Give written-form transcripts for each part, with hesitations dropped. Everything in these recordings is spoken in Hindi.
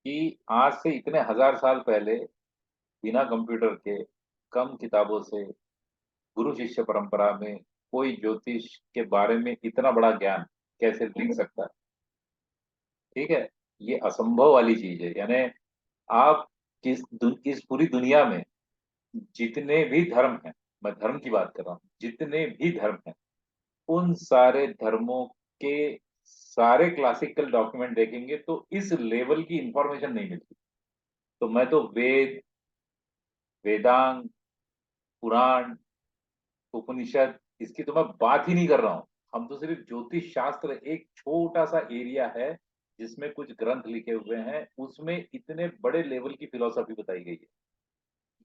कि आज से इतने हजार साल पहले बिना कंप्यूटर के, कम किताबों से, गुरु शिष्य परंपरा में कोई ज्योतिष के बारे में इतना बड़ा ज्ञान कैसे लिख सकता है। ठीक है। ये असंभव वाली चीज है। यानी आप इस पूरी दुनिया में जितने भी धर्म हैं, मैं धर्म की बात कर रहा हूँ, जितने भी धर्म हैं, उन सारे धर्मों के सारे क्लासिकल डॉक्यूमेंट देखेंगे तो इस लेवल की इंफॉर्मेशन नहीं मिलती। तो मैं तो वेदांग, पुराण, उपनिषद, इसकी तो मैं बात ही नहीं कर रहा हूँ। हम तो सिर्फ ज्योतिष शास्त्र एक छोटा सा एरिया है जिसमें कुछ ग्रंथ लिखे हुए हैं, उसमें इतने बड़े लेवल की फिलॉसफी बताई गई है।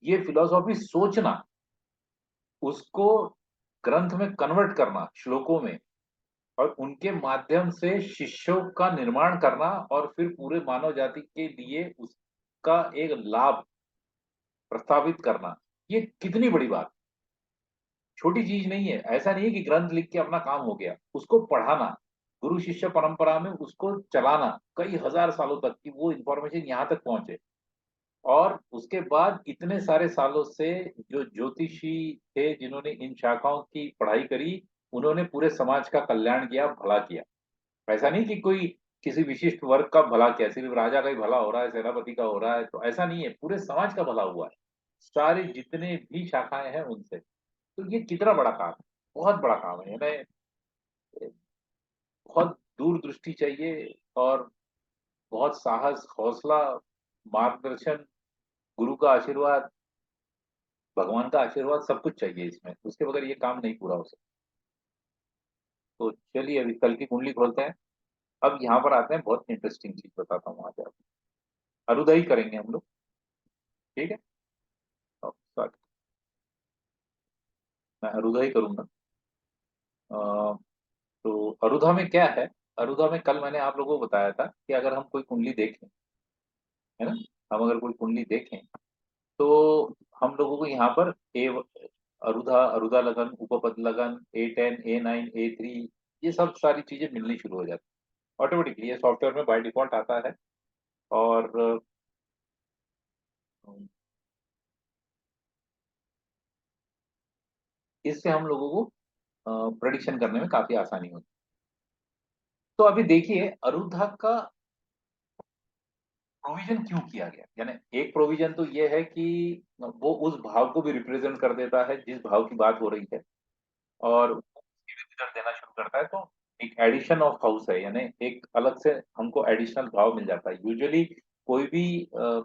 ये फिलॉसफी सोचना, उसको ग्रंथ में कन्वर्ट करना श्लोकों में, और उनके माध्यम से शिष्यों का निर्माण करना, और फिर पूरे मानव जाति के लिए उसका एक लाभ प्रस्तावित करना, ये कितनी बड़ी बात, छोटी चीज नहीं है। ऐसा नहीं है कि ग्रंथ लिख के अपना काम हो गया, उसको पढ़ाना, गुरु शिष्य परंपरा में उसको चलाना कई हजार सालों तक कि वो इंफॉर्मेशन यहाँ तक पहुंचे। और उसके बाद इतने सारे सालों से जो ज्योतिषी थे जिन्होंने इन शाखाओं की पढ़ाई करी, उन्होंने पूरे समाज का कल्याण किया, भला किया। ऐसा नहीं कि कोई किसी विशिष्ट वर्ग का भला किया, सिर्फ राजा का ही भला हो रहा है, सेनापति का हो रहा है, तो ऐसा नहीं है, पूरे समाज का भला हुआ है सारे जितने भी शाखाएं हैं उनसे। तो ये कितना बड़ा काम है, बहुत बड़ा काम है। यानी बहुत दूरदृष्टि चाहिए, और बहुत साहस, हौसला, मार्गदर्शन, गुरु का आशीर्वाद, भगवान का आशीर्वाद, सब कुछ चाहिए इसमें। उसके बगैर ये काम नहीं पूरा हो सकता। तो चलिए अभी कल की कुंडली खोलते हैं। अब यहाँ पर आते हैं, बहुत इंटरेस्टिंग चीज बताता हूँ आज आपको। अरुदाई करेंगे हम लोग। ठीक है। अब start। मैं अरुदाई करूंगा। तो अरुधा में क्या है? अरुधा में कल मैंने आप लोगों को बताया था कि अगर हम कोई कुंडली देखें, है ना, हम अगर कोई कुंडली देखें तो हम लोगों को यहाँ पर ए अरुधा, अरुधा लगन, उपपद लगन, A10, A9, A3, ये सब सारी चीजें मिलनी शुरू हो जाती है ऑटोमेटिकली। ये सॉफ्टवेयर में बाय डिफॉल्ट आता है। और इससे हम लोगों को प्रेडिक्शन करने में काफी आसानी होती है। तो अभी देखिए अरुद्धा का प्रोविजन क्यों किया गया। यानी एक प्रोविजन तो ये है कि वो उस भाव को भी रिप्रेजेंट कर देता है जिस भाव की बात हो रही है, और उसकी भी रिजल्ट देना शुरू करता है। तो एक एडिशन ऑफ हाउस है, यानी एक अलग से हमको एडिशनल भाव मिल जाता है यूजुअली। कोई भी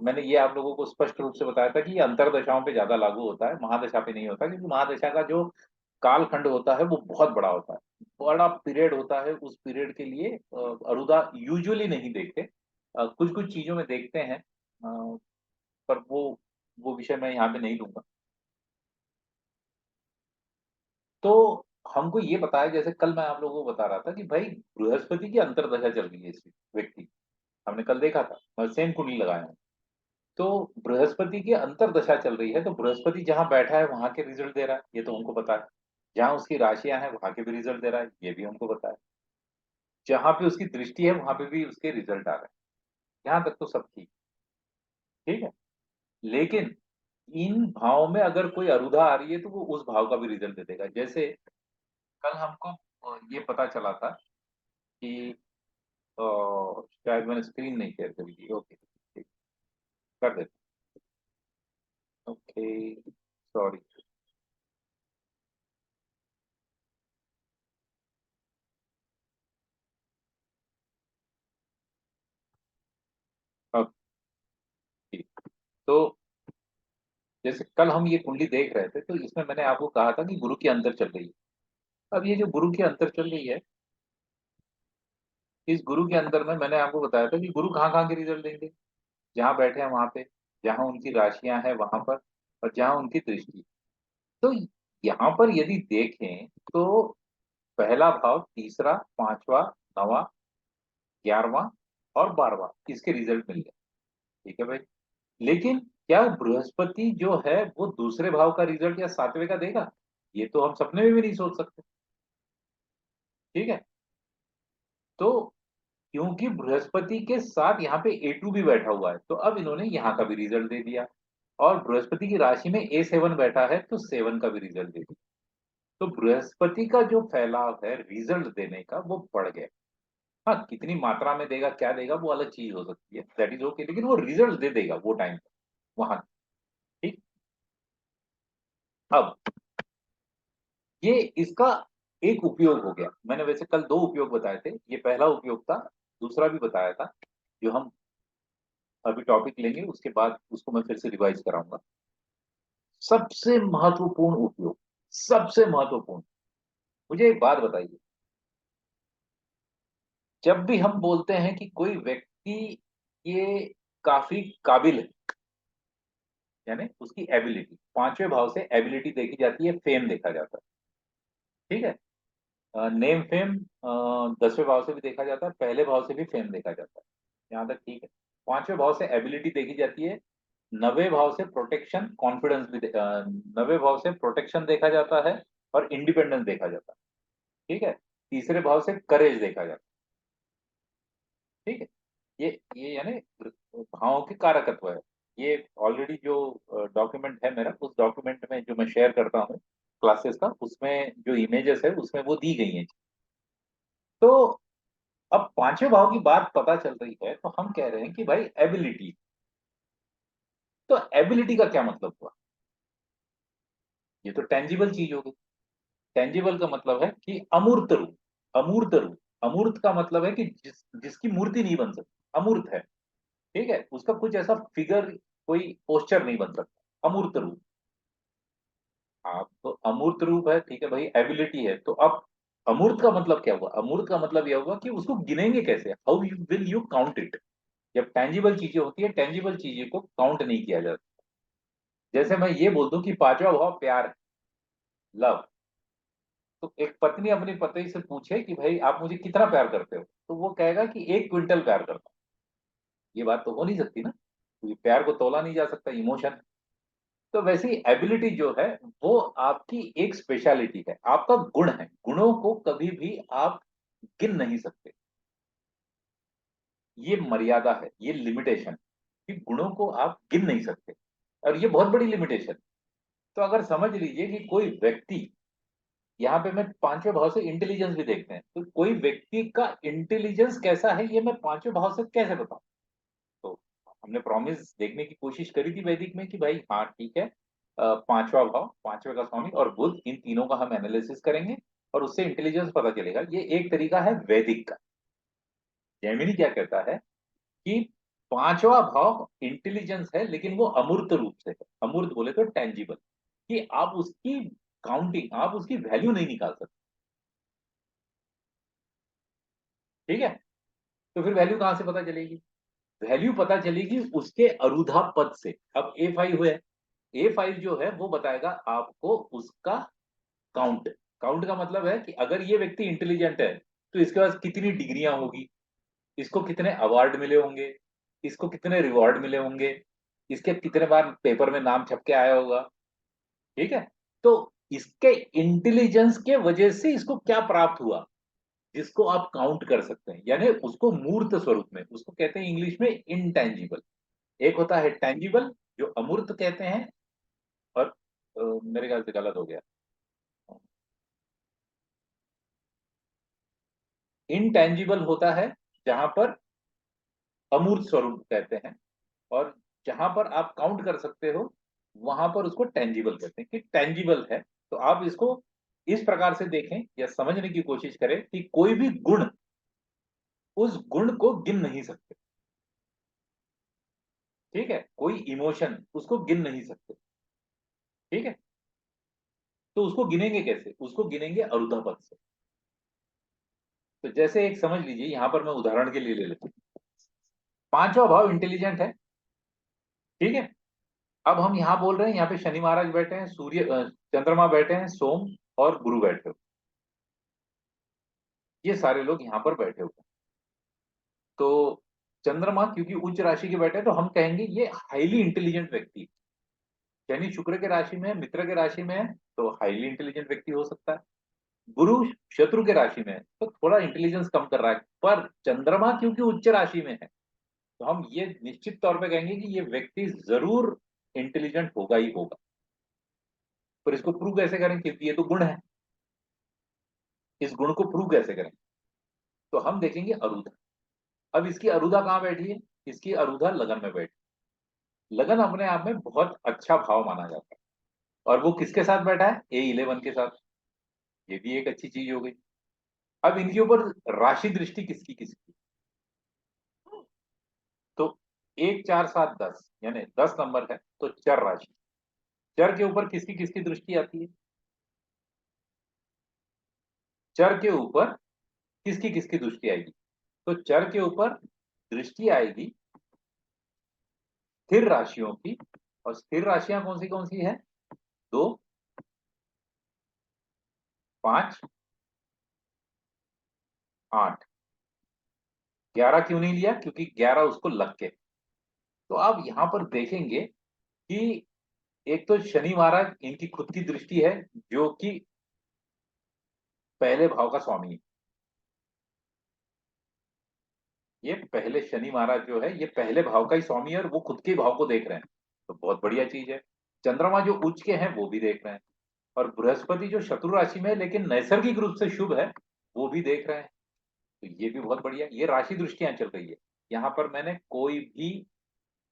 मैंने ये आप लोगों को स्पष्ट रूप से बताया था कि ये अंतरदशाओं पे ज्यादा लागू होता है, महादशा पे नहीं होता, क्योंकि महादशा का जो कालखंड होता है वो बहुत बड़ा होता है, बड़ा पीरियड होता है। उस पीरियड के लिए अरुदा यूजुअली नहीं देखते, कुछ कुछ चीजों में देखते हैं, पर वो विषय मैं यहाँ पे नहीं लूंगा। तो हमको ये बताया, जैसे कल मैं आप लोगों को बता रहा था कि भाई बृहस्पति की अंतर्दशा चल रही है इस व्यक्ति की। हमने कल देखा था, मैं सेम कुंडली लगाया हूँ। तो बृहस्पति की अंतर्दशा चल रही है, तो बृहस्पति जहां बैठा है वहां के रिजल्ट दे रहा है, ये तो हमको पता है। जहां उसकी राशियां हैं वहां के भी रिजल्ट दे रहा है, ये भी हमको पता है। जहां पे उसकी दृष्टि है वहां पे भी उसके रिजल्ट आ रहे हैं। यहाँ तक तो सब ठीक है। लेकिन इन भाव में अगर कोई अरुधा आ रही है तो वो उस भाव का भी रिजल्ट दे देगा। जैसे कल हमको ये पता चला था कि शायद मैंने स्क्रीन नहीं शेयर करी थी। ओके, ठीक, कर देते। Okay, sorry. अब ठीक। तो जैसे कल हम ये कुंडली देख रहे थे, तो इसमें मैंने आपको कहा था कि गुरु की अंतर चल रही है। अब ये जो गुरु की अंतर चल रही है, इस गुरु के अंदर में मैंने आपको बताया था कि गुरु कहाँ कहाँ के रिजल्ट देंगे। जहाँ बैठे हैं वहां पे, जहाँ उनकी राशियां हैं वहां पर, और जहाँ उनकी दृष्टि। तो यहाँ पर यदि देखें तो पहला भाव, तीसरा, पांचवा, नवा, 11वां और 12वां, इसके रिजल्ट मिल गए। ठीक है भाई। लेकिन क्या बृहस्पति जो है वो दूसरे भाव का रिजल्ट या सातवें का देगा? ये तो हम सपने में भी नहीं सोच सकते। ठीक है। तो क्योंकि बृहस्पति के साथ यहाँ पे A2 भी बैठा हुआ है, तो अब इन्होंने यहाँ का भी रिजल्ट दे दिया। और बृहस्पति की राशि में A7 बैठा है, तो 7 का भी रिजल्ट दे दिया। तो बृहस्पति का जो फैलाव है रिजल्ट देने का, वो बढ़ गया। हाँ, कितनी मात्रा में देगा, क्या देगा, वो अलग चीज हो सकती है, दैट इज ओके, लेकिन वो रिजल्ट दे देगा वो टाइम वहां। ठीक। अब ये इसका एक उपयोग हो गया। मैंने वैसे कल दो उपयोग बताए थे, ये पहला उपयोग था। दूसरा भी बताया था, जो हम अभी टॉपिक लेंगे उसके बाद उसको मैं फिर से रिवाइज कराऊंगा। सबसे महत्वपूर्ण उपयोग, सबसे महत्वपूर्ण, मुझे एक बात बताइए। जब भी हम बोलते हैं कि कोई व्यक्ति ये काफी काबिल है, यानी उसकी एबिलिटी, पांचवें भाव से एबिलिटी देखी जाती है, फेम देखा जाता है। ठीक है। नेम फेम 10वें भाव से भी देखा जाता है, पहले भाव से भी फेम देखा जाता है, यहाँ तक ठीक है। पांचवें भाव से एबिलिटी देखी जाती है, नवे भाव से प्रोटेक्शन कॉन्फिडेंस भी नवे भाव से प्रोटेक्शन देखा जाता है, और इंडिपेंडेंस देखा जाता है। ठीक है। तीसरे भाव से करेज देखा जाता है। ठीक है। ये यानी भावों की कारकत्व है। ये ऑलरेडी जो डॉक्यूमेंट है मेरा, उस डॉक्यूमेंट में जो मैं शेयर करता हूँ क्लासेस का, उसमें जो इमेजेस है उसमें वो दी गई हैं। तो अब पांचवें भाव की बात पता चल रही है, तो हम कह रहे हैं कि भाई एबिलिटी, तो एबिलिटी का क्या मतलब हुआ? ये तो टेंजिबल चीज होगी। टेंजिबल का मतलब है कि अमूर्त रूप, अमूर्त रूप। अमूर्त का मतलब है कि जिसकी मूर्ति नहीं बन सकती, अमूर्त है। ठीक है, उसका कुछ ऐसा फिगर, कोई पोस्चर नहीं बन सकता, अमूर्त रूप। आप तो अमूर्त रूप है, ठीक है भाई, एबिलिटी है, तो अब अमूर्त का मतलब क्या हुआ? अमूर्त का मतलब यह हुआ कि उसको गिनेंगे कैसे, how you will you count it. जब टेंजिबल चीजें होती है, टेंजिबल चीजें को काउंट नहीं किया जाता। जैसे मैं ये बोल दूं कि पांचवा भाव प्यार है, लव, तो एक पत्नी अपनी पति से पूछे कि भाई आप मुझे कितना प्यार करते हो, तो वो कहेगा कि 1 क्विंटल प्यार करता हूं। ये बात तो हो नहीं सकती ना, क्योंकि प्यार को तोला नहीं जा सकता, इमोशन। तो वैसे ही एबिलिटी जो है, वो आपकी एक स्पेशलिटी है, आपका गुण है। गुणों को कभी भी आप गिन नहीं सकते। ये मर्यादा है, ये लिमिटेशन, कि गुणों को आप गिन नहीं सकते, और ये बहुत बड़ी लिमिटेशन। तो अगर समझ लीजिए कि कोई व्यक्ति, यहाँ पे मैं पांचवें भाव से इंटेलिजेंस भी देखते हैं, तो कोई व्यक्ति का इंटेलिजेंस कैसा है, ये मैं पांचवें भाव से कैसे बताऊं? तो हमने प्रॉमिस देखने की कोशिश करी थी वैदिक में कि भाई हाँ ठीक है, पांचवा भाव, पांचवे का स्वामी और बुध, इन तीनों का हम एनालिसिस करेंगे, और उससे इंटेलिजेंस पता चलेगा। ये एक तरीका है वैदिक का। जैमिनी क्या कहता है कि पांचवा भाव इंटेलिजेंस है, लेकिन वो अमूर्त रूप से है। अमूर्त बोले तो टेंजिबल, कि आप उसकी काउंटिंग, आप उसकी वैल्यू नहीं निकाल सकते। ठीक है। तो फिर वैल्यू कहां से पता चलेगी? वैल्यू पता चलेगी उसके अरुधा पद से। अब A5 है, A5 जो है वो बताएगा आपको उसका काउंट। काउंट का मतलब है कि अगर ये व्यक्ति इंटेलिजेंट है, तो इसके पास कितनी डिग्रियां होगी, इसको कितने अवार्ड मिले होंगे, इसको कितने रिवॉर्ड मिले होंगे, इसके कितने बार पेपर में नाम छप के आया होगा। ठीक है। तो इसके इंटेलिजेंस के वजह से इसको क्या प्राप्त हुआ, जिसको आप काउंट कर सकते हैं, यानी उसको मूर्त स्वरूप में, उसको कहते हैं इंग्लिश में इंटेंजिबल। एक होता है टेंजिबल, जो अमूर्त कहते हैं, और मेरे ख्याल से गलत हो गया, इनटेंजिबल होता है जहां पर अमूर्त स्वरूप कहते हैं, और जहां पर आप काउंट कर सकते हो, वहां पर उसको टेंजिबल कहते हैं, कि टेंजिबल है। तो आप इसको इस प्रकार से देखें या समझने की कोशिश करें कि कोई भी गुण, उस गुण को गिन नहीं सकते। ठीक है। कोई इमोशन, उसको गिन नहीं सकते। ठीक है। तो उसको गिनेंगे कैसे? उसको गिनेंगे अरुधापद से। तो जैसे एक समझ लीजिए, यहां पर मैं उदाहरण के लिए ले लेता हूं। पांचवा भाव इंटेलिजेंट है। ठीक है। अब हम यहाँ बोल रहे हैं, यहाँ पे शनि महाराज बैठे हैं, सूर्य चंद्रमा बैठे हैं, सोम और गुरु बैठे हो, ये सारे लोग यहाँ पर बैठे हुए हैं। तो चंद्रमा क्योंकि उच्च राशि के बैठे हैं, तो हम कहेंगे ये हाईली इंटेलिजेंट व्यक्ति है। शनि शुक्र के राशि में है, मित्र के राशि में है, तो हाईली इंटेलिजेंट व्यक्ति हो सकता है। गुरु शत्रु के राशि में है तो थोड़ा इंटेलिजेंस कम कर रहा है, पर चंद्रमा क्योंकि उच्च राशि में है तो हम ये निश्चित तौर पे कहेंगे कि ये व्यक्ति जरूर इंटेलिजेंट होगा ही होगा। पर इसको प्रूव कैसे करें, क्योंकि ये तो गुण है, इस गुण को प्रूव कैसे करें? तो हम देखेंगे अरुधा। अब इसकी अरुधा कहाँ बैठी है? इसकी अरुधा लगन में बैठी। लगन अपने आप में बहुत अच्छा भाव माना जाता है, और वो किसके साथ बैठा है? A11 के साथ। ये भी एक अच्छी चीज हो गई। अब इनके ऊपर राशि दृष्टि किसकी किसकी? तो 1 4 7 10 यानी 10 नंबर है तो चर राशि। चर के ऊपर किसकी किसकी दृष्टि आती है? चर के ऊपर किसकी किसकी दृष्टि आएगी? तो चर के ऊपर दृष्टि आएगी स्थिर राशियों की। और स्थिर राशियां कौन सी है? 2 5 8। 11 क्यों नहीं लिया? क्योंकि 11 उसको लग के। तो आप यहां पर देखेंगे कि एक तो शनि महाराज इनकी खुद की दृष्टि है, जो कि पहले भाव का स्वामी है। ये पहले शनि महाराज जो है ये पहले भाव का ही स्वामी है और वो खुद के भाव को देख रहे हैं, तो बहुत बढ़िया चीज है। चंद्रमा जो उच्च के हैं वो भी देख रहे हैं, और बृहस्पति जो शत्रु राशि में है लेकिन नैसर्गिक रूप से शुभ है, वो भी देख रहे हैं। तो ये भी बहुत बढ़िया, ये राशि दृष्टियां चल रही है। यहाँ पर मैंने कोई भी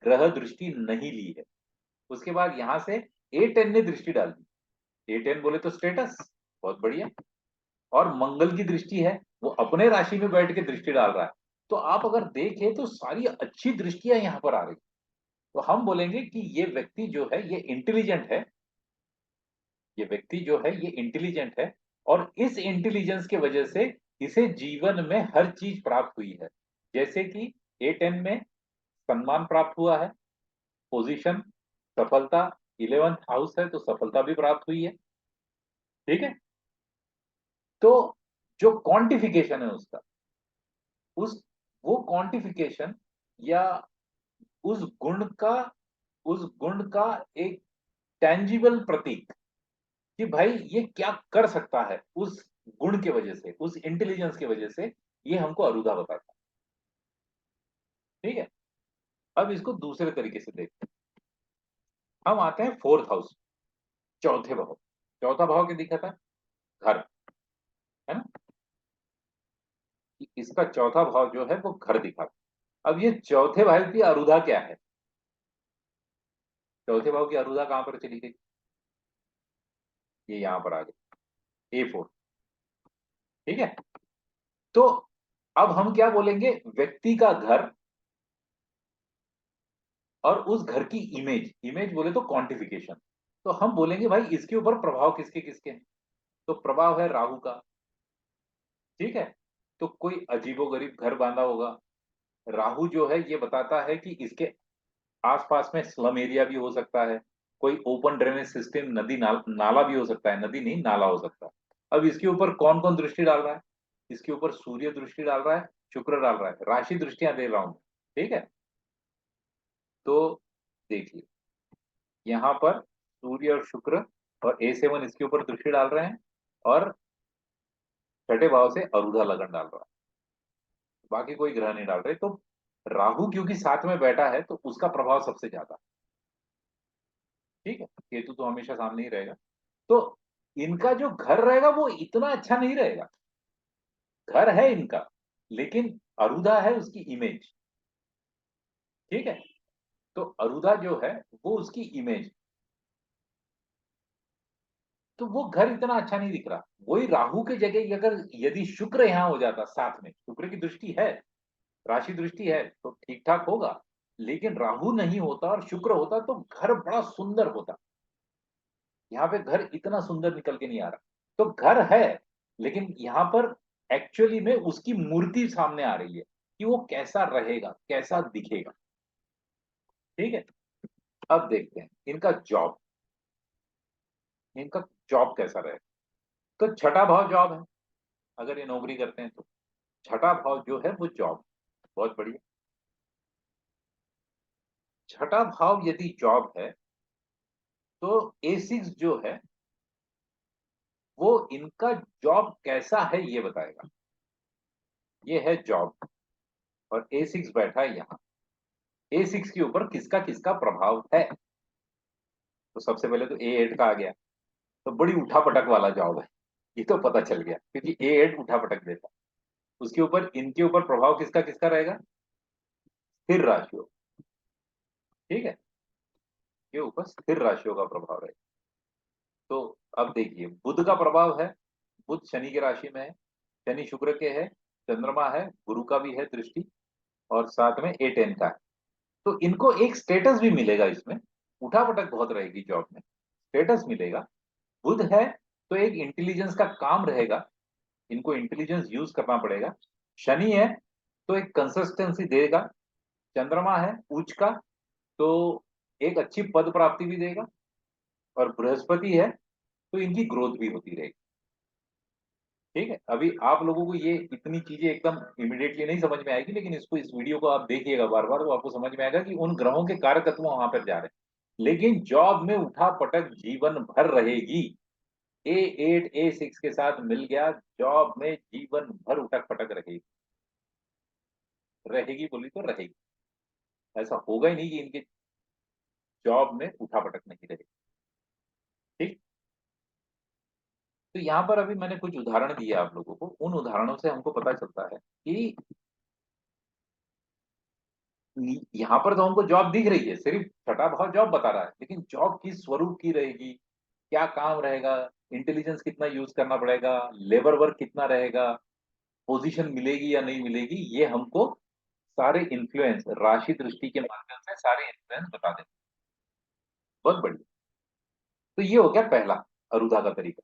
ग्रह दृष्टि नहीं ली है। उसके बाद यहाँ से A10 ने दृष्टि डाल दी। A10 बोले तो स्टेटस, बहुत बढ़िया। और मंगल की दृष्टि है, वो अपने राशि में बैठ के दृष्टि डाल रहा है। तो आप अगर देखें तो सारी अच्छी दृष्टियां यहाँ पर आ रही। तो हम बोलेंगे कि ये व्यक्ति जो है ये इंटेलिजेंट है। ये व्यक्ति जो है ये इंटेलिजेंट है, और इस इंटेलिजेंस की वजह से इसे जीवन में हर चीज प्राप्त हुई है। जैसे कि A10 में सम्मान प्राप्त हुआ है, पोजीशन, सफलता। 11th हाउस है तो सफलता भी प्राप्त हुई है। ठीक है। तो जो क्वांटिफिकेशन है उसका, उस वो क्वांटिफिकेशन या उस गुण का उस गुण का एक टेंजिबल प्रतीक कि भाई ये क्या कर सकता है, उस गुण के वजह से, उस इंटेलिजेंस की वजह से, ये हमको अरुदा बताता है। ठीक है। अब इसको दूसरे तरीके से देखते हैं। हम आते हैं 4th हाउस, चौथे भाव। चौथा भाव क्या दिखा था? घर, है ना? कि इसका चौथा भाव जो है वो घर दिखा था। अब ये चौथे भाव की अरुदा क्या है? चौथे भाव की अरुदा कहां पर चली गई? ये यहां पर आ गई, A4। ठीक है। तो अब हम क्या बोलेंगे? व्यक्ति का घर और उस घर की इमेज, इमेज बोले तो क्वांटिफिकेशन। तो हम बोलेंगे भाई इसके ऊपर प्रभाव किसके किसके हैं? तो प्रभाव है राहु का। ठीक है। तो कोई अजीबोगरीब घर बांधा होगा। राहु जो है ये बताता है कि इसके आसपास में स्लम एरिया भी हो सकता है। कोई ओपन ड्रेनेज सिस्टम, नदी नाला भी हो सकता है, नदी नहीं नाला हो सकता है। अब इसके ऊपर कौन कौन दृष्टि डाल रहा है? इसके ऊपर सूर्य दृष्टि डाल रहा है, शुक्र डाल रहा है, राशि दृष्टियां दे रहा हूं। ठीक है। तो देखिए, यहाँ पर सूर्य और शुक्र और A7 इसके ऊपर दृष्टि डाल रहे हैं, और छठे भाव से अरुधा लगन डाल रहा है। बाकी कोई ग्रह नहीं डाल रहे। तो राहु क्योंकि साथ में बैठा है तो उसका प्रभाव सबसे ज्यादा। ठीक है। केतु तो हमेशा सामने ही रहेगा। तो इनका जो घर रहेगा वो इतना अच्छा नहीं रहेगा। घर है इनका, लेकिन अरुधा है उसकी इमेज। ठीक है। तो अरुधा जो है वो उसकी इमेज, तो वो घर इतना अच्छा नहीं दिख रहा। वही राहु के जगह अगर यदि शुक्र यहां हो जाता साथ में, शुक्र की दृष्टि है, राशि दृष्टि है, तो ठीक ठाक होगा। लेकिन राहु नहीं होता और शुक्र होता तो घर बड़ा सुंदर होता। यहाँ पे घर इतना सुंदर निकल के नहीं आ रहा। तो घर है, लेकिन यहाँ पर एक्चुअली में उसकी मूर्ति सामने आ रही है कि वो कैसा रहेगा, कैसा दिखेगा। ठीक है। अब देखते हैं इनका जॉब, इनका जॉब कैसा रहेगा। तो छठा भाव जॉब है, अगर ये नौकरी करते हैं तो छठा भाव जो है वो जॉब, बहुत बढ़िया। छठा भाव यदि जॉब है तो A6 जो है वो इनका जॉब कैसा है ये बताएगा। ये है जॉब, और A6 बैठा है यहाँ। A6 के ऊपर किसका किसका प्रभाव है। तो सबसे पहले तो A8 का आ गया, तो बड़ी उठापटक वाला जॉब है, ये तो पता चल गया क्योंकि A8 उठापटक देता है। उसके ऊपर, इनके ऊपर प्रभाव किसका किसका रहेगा, स्थिर राशियों। ठीक है, के ऊपर स्थिर राशियों का प्रभाव रहेगा। तो अब देखिए, बुध का प्रभाव है, बुध शनि की राशि में है, शनि शुक्र के है, चंद्रमा है, गुरु का भी है दृष्टि, और साथ में A10 का है। तो इनको एक स्टेटस भी मिलेगा इसमें, उठापटक बहुत रहेगी जॉब में, स्टेटस मिलेगा। बुध है तो एक इंटेलिजेंस का काम रहेगा, इनको इंटेलिजेंस यूज करना पड़ेगा। शनि है तो एक कंसिस्टेंसी देगा। चंद्रमा है उच्च का, तो एक अच्छी पद प्राप्ति भी देगा। और बृहस्पति है तो इनकी ग्रोथ भी होती रहेगी। ठीक है, अभी आप लोगों को ये इतनी चीजें एकदम इमिडिएटली नहीं समझ में आएगी, लेकिन इसको, इस वीडियो को आप देखिएगा बार बार, तो आपको समझ में आएगा कि उन ग्रहों के कारक तत्व वहां पर जा रहे हैं। लेकिन जॉब में उठा पटक जीवन भर रहेगी। A8 A6 के साथ मिल गया, जॉब में जीवन भर उठक पटक रहेगी। रहेगी बोली तो रहेगी, ऐसा होगा ही नहीं कि इनके जॉब में उठा पटक नहीं रहेगी। ठीक। तो यहाँ पर अभी मैंने कुछ उदाहरण दिए आप लोगों को, उन उदाहरणों से हमको पता चलता है कि यहाँ पर तो हमको जॉब दिख रही है, सिर्फ छठा भाव जॉब बता रहा है, लेकिन जॉब किस स्वरूप की रहेगी, क्या काम रहेगा, इंटेलिजेंस कितना यूज करना पड़ेगा, लेबर वर्क कितना रहेगा, पोजीशन मिलेगी या नहीं मिलेगी, ये हमको सारे इन्फ्लुएंस राशि दृष्टि के माध्यम से सारे इन्फ्लुएंस बता देते हैं। बहुत बढ़िया। तो ये हो गया पहला अरुधा का तरीका।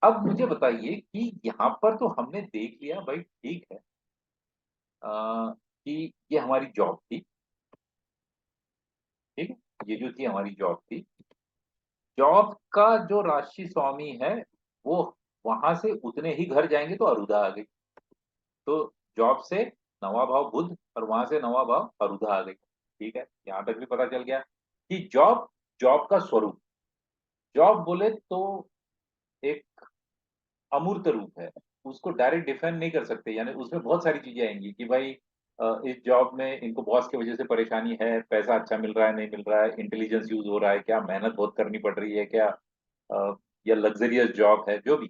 अब मुझे बताइए कि यहाँ पर तो हमने देख लिया भाई, ठीक है, कि ये हमारी जॉब थी। ठीक है, ये जो थी हमारी जॉब थी, जॉब का जो राशि स्वामी है वो वहां से उतने ही घर जाएंगे तो अरुधा आ गई। तो जॉब से नवा भाव बुध, और वहां से नवा भाव अरुधा आ गई। ठीक है, यहां तक भी पता चल गया कि जॉब, जॉब का स्वरूप, जॉब बोले तो एक अमूर्त रूप है, उसको डायरेक्ट डिफाइन नहीं कर सकते। यानी उसमें बहुत सारी चीजें आएंगी कि भाई इस जॉब में इनको बॉस की वजह से परेशानी है, पैसा अच्छा मिल रहा है नहीं मिल रहा है, इंटेलिजेंस यूज हो रहा है क्या, मेहनत बहुत करनी पड़ रही है क्या, या लग्जरियस जॉब है, जो भी।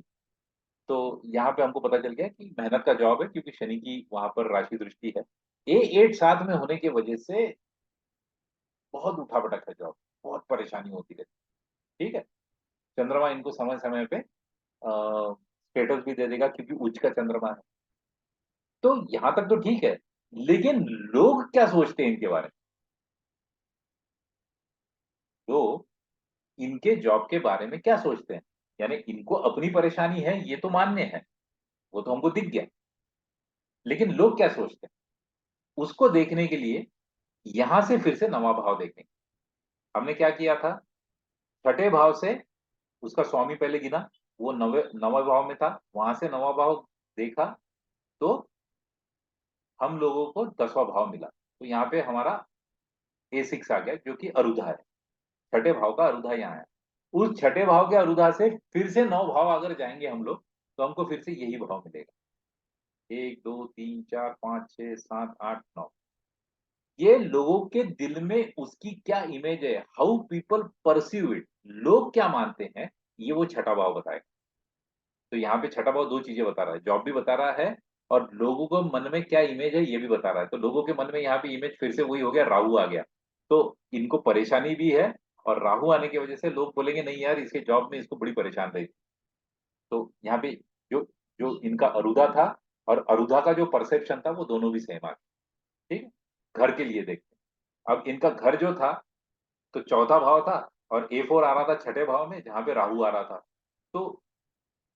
तो यहाँ पे हमको पता चल गया कि मेहनत का जॉब है, क्योंकि शनि की वहां पर राशि दृष्टि है। A8 साथ में होने की वजह से बहुत उठापटक है जॉब, बहुत परेशानी होती है। ठीक है, चंद्रमा इनको समय समय पे स्टेटस भी दे देगा, क्योंकि उच्च का चंद्रमा है। तो यहां तक तो ठीक है, लेकिन लोग क्या सोचते हैं इनके बारे में, लोग इनके जॉब के बारे में क्या सोचते हैं। यानी इनको अपनी परेशानी है ये तो मान्य है, वो तो हमको दिख गया, लेकिन लोग क्या सोचते हैं उसको देखने के लिए यहां से फिर से नवा भाव देखेंगे। हमने क्या किया था, छठे भाव से उसका स्वामी पहले गिना, वो नवे नवा भाव में था, वहां से नवा भाव देखा, तो हम लोगों को 10वां भाव मिला। तो यहाँ पे हमारा A6 आ गया, जो कि अरुधा है, छठे भाव का अरुधा यहाँ है। उस छठे भाव के अरुधा से फिर से 9 भाव अगर जाएंगे हम लोग, तो हमको फिर से यही भाव मिलेगा, 1 2 3 4 5 6 7 8 9। ये लोगों के दिल में उसकी क्या इमेज है, हाउ पीपल परसीव इट, लोग क्या मानते हैं, ये वो छठा भाव बताएगा। तो यहाँ पे छठा भाव दो चीजें बता रहा है, जॉब भी बता रहा है, और लोगों को मन में क्या इमेज है ये भी बता रहा है। तो लोगों के मन में यहाँ पे इमेज फिर से वही हो गया, राहु आ गया। तो इनको परेशानी भी है, और राहु आने की वजह से लोग बोलेंगे नहीं यार, इसके जॉब में इसको बड़ी परेशान रही। तो यहाँ पे जो जो इनका अरुधा था और अरुधा का जो परसेप्शन था, वो दोनों भी सेम आ गए। ठीक है, घर के लिए देखते हैं। अब इनका घर जो था, तो चौथा भाव था, और A4 आ रहा था छठे भाव में, जहां पे राहु आ रहा था। तो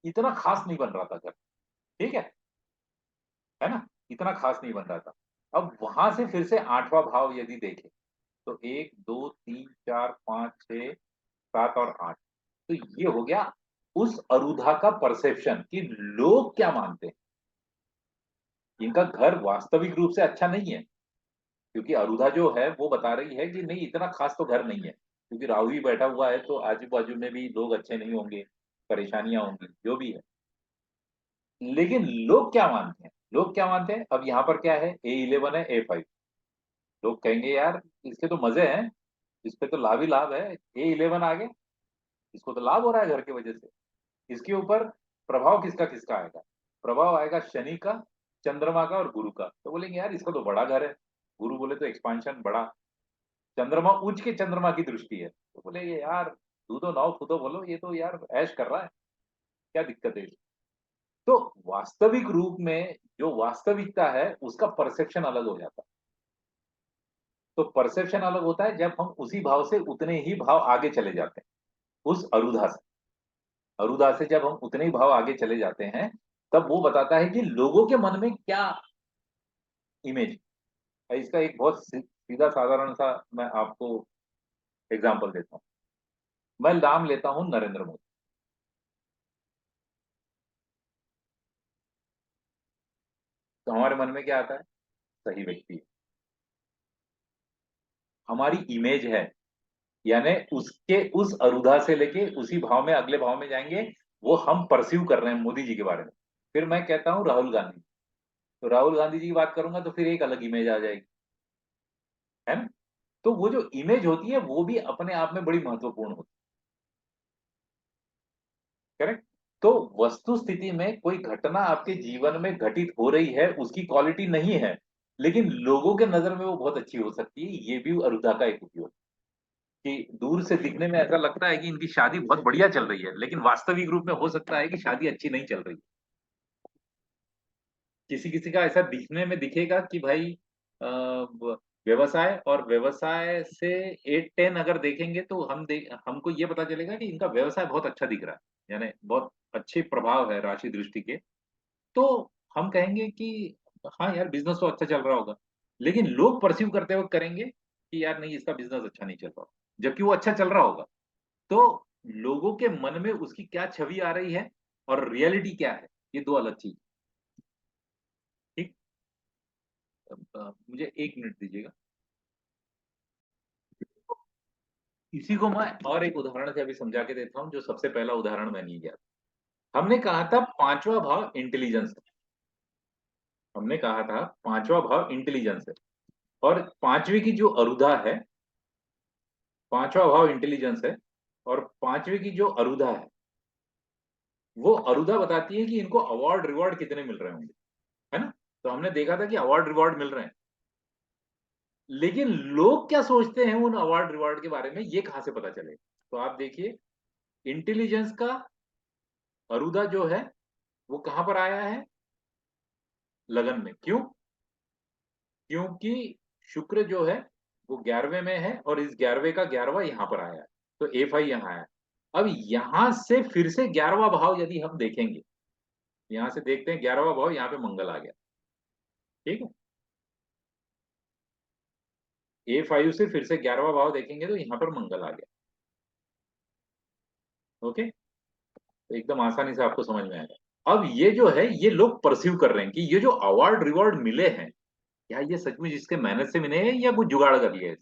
इतना खास नहीं बन रहा था घर। ठीक है ना, इतना खास नहीं बन रहा था। अब वहां से फिर से 8वां भाव यदि देखें, तो 1 2 3 4 5 6 7 और 8, तो ये हो गया उस अरुधा का परसेप्शन कि लोग क्या मानते हैं। इनका घर वास्तविक रूप से अच्छा नहीं है, क्योंकि अरुधा जो है वो बता रही है कि नहीं, इतना खास तो घर नहीं है, क्योंकि राहु ही बैठा हुआ है, तो आजू बाजू में भी लोग अच्छे नहीं होंगे। परेशानियां होंगी, जो भी है। लेकिन लोग क्या मानते हैं, लोग क्या मानते हैं, अब यहाँ पर क्या है, A11 है, A5। लोग कहेंगे यार इसके तो मजे हैं, इस पे तो लाभ ही लाभ है, A11 आ गए, इसको तो लाभ हो रहा है घर की वजह से। इसके ऊपर प्रभाव किसका किसका आएगा, प्रभाव आएगा शनि का, चंद्रमा का और गुरु का। तो बोलेंगे यार इसका तो बड़ा घर है, गुरु बोले तो एक्सपांशन बड़ा, चंद्रमा उच्च के चंद्रमा की दृष्टि है, तो बोलेंगे यार दूधो नाव खुदो बोलो, ये तो यार ऐश कर रहा है, क्या दिक्कत है। तो वास्तविक रूप में जो वास्तविकता है उसका परसेप्शन अलग हो जाता है। तो परसेप्शन अलग होता है जब हम उसी भाव से उतने ही भाव आगे चले जाते हैं, उस अरुधा से, अरुदा से जब हम उतने ही भाव आगे चले जाते हैं, तब वो बताता है कि लोगों के मन में क्या इमेज है। इसका एक बहुत सीधा साधारण सा मैं आपको एग्जांपल देता हूँ। मैं नाम लेता हूँ नरेंद्र मोदी। तो हमारे मन में क्या आता है, सही व्यक्ति है, हमारी इमेज है, यानी उसके उस अरुधा से लेके उसी भाव में अगले भाव में जाएंगे, वो हम परस्यू कर रहे हैं मोदी जी के बारे में। फिर मैं कहता हूँ राहुल गांधी, तो राहुल गांधी जी की बात करूंगा तो फिर एक अलग इमेज आ जाएगी, है ना। तो वो जो इमेज होती है वो भी अपने आप में बड़ी महत्वपूर्ण होती है, करेक्ट। तो वस्तु स्थिति में कोई घटना आपके जीवन में घटित हो रही है, उसकी क्वालिटी नहीं है, लेकिन लोगों के नजर में वो बहुत अच्छी हो सकती है, ये भी अरुदा का एक उपयोग। कि दूर से दिखने में ऐसा लगता है कि इनकी शादी बहुत बढ़िया चल रही है, लेकिन वास्तविक रूप में हो सकता है कि शादी अच्छी नहीं चल रही। किसी किसी का ऐसा दिखने में दिखेगा कि भाई व्यवसाय, और व्यवसाय से 8-10 अगर देखेंगे तो हमको ये पता चलेगा कि इनका व्यवसाय बहुत अच्छा दिख रहा है, यानी बहुत अच्छे प्रभाव है राशि दृष्टि के। तो हम कहेंगे कि हाँ यार बिजनेस तो अच्छा चल रहा होगा, लेकिन लोग परस्यू करते वक्त करेंगे कि यार नहीं इसका बिजनेस अच्छा नहीं चल रहा, जबकि वो अच्छा चल रहा होगा। तो लोगों के मन में उसकी क्या छवि आ रही है और रियलिटी क्या है, ये दो अलग चीज। ठीक। मुझे 1 मिनट दीजिएगा। इसी को मैं और एक उदाहरण से अभी समझा के देता हूं, जो सबसे पहला उदाहरण मैं नहीं दिया। हमने कहा था पांचवा भाव इंटेलिजेंस है, हमने कहा था पांचवा भाव इंटेलिजेंस है, और पांचवी की जो अरुधा है, पांचवा भाव इंटेलिजेंस है, और पांचवी की जो अरुधा है, वो अरुधा बताती है कि इनको अवार्ड रिवॉर्ड कितने मिल रहे होंगे, है ना। तो हमने देखा था कि अवार्ड रिवॉर्ड मिल रहे हैं, लेकिन लोग क्या सोचते हैं उन अवार्ड रिवॉर्ड के बारे में, ये कहां से पता चलेगा। तो आप देखिए, इंटेलिजेंस का अरुदा जो है वो कहां पर आया है, लगन में। क्यों? क्योंकि शुक्र जो है वो 11वें में है, और इस 11वें का 11वां यहां पर आया है, तो A5 यहां आया। अब यहां से फिर से 11वां भाव यदि हम देखेंगे, यहां से देखते हैं 11वां भाव, यहाँ पे मंगल आ गया। ठीक है, A5 से फिर से 11वां भाव देखेंगे तो यहाँ पर मंगल आ गया। ओके, तो एकदम आसानी से आपको समझ में आएगा। अब ये जो है ये लोग परस्यू कर रहे हैं कि ये जो अवार्ड रिवॉर्ड मिले हैं, क्या ये सचमुच इसके मेहनत से मिले हैं या कुछ जुगाड़ कर लिया है।